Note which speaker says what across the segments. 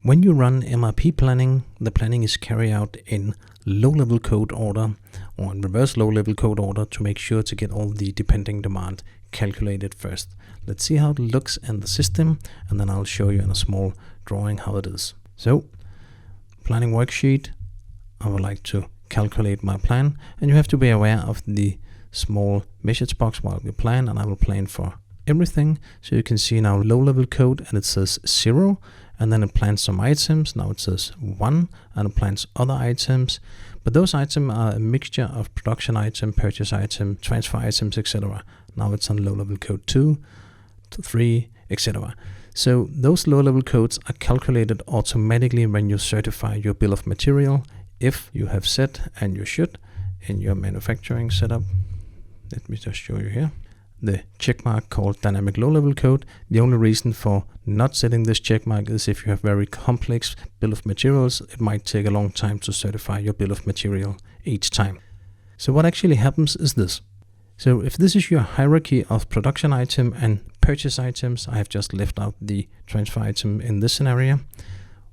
Speaker 1: When you run MRP planning, the planning is carried out in low-level code order or in reverse low-level code order to make sure to get all the depending demand calculated first. Let's see how it looks in the system, and then I'll show you in a small drawing how it is. So, planning worksheet, I would like to calculate my plan, and you have to be aware of the small message box while we plan, and I will plan for everything. So you can see now low-level code, and it says 0, and then it plans some items. Now it says 1, and it plans other items, but those items are a mixture of production item, purchase item, transfer items, etc. Now it's on low-level code 2 to 3, etc. So those low-level codes are calculated automatically when you certify your bill of material, if you have set, and you should, in your manufacturing setup. Let me just show you here. The checkmark called dynamic low-level code. The only reason for not setting this checkmark is if you have very complex bill of materials, it might take a long time to certify your bill of material each time. So what actually happens is this. So if this is your hierarchy of production item and purchase items, I have just left out the transfer item in this scenario.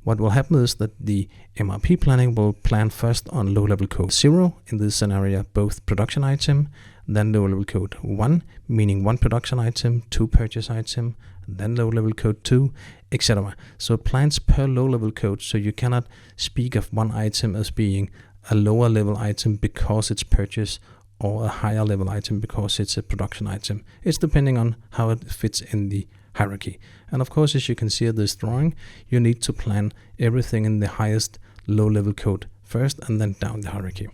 Speaker 1: What will happen is that the MRP planning will plan first on low-level code 0, in this scenario both production item, then low-level code 1, meaning 1 production item, 2 purchase item, then low-level code 2, etc. So it plans per low-level code, so you cannot speak of one item as being a lower level item because it's purchase, or a higher level item because it's a production item. It's depending on how it fits in the hierarchy. And of course, as you can see in this drawing, you need to plan everything in the highest low-level code first and then down the hierarchy.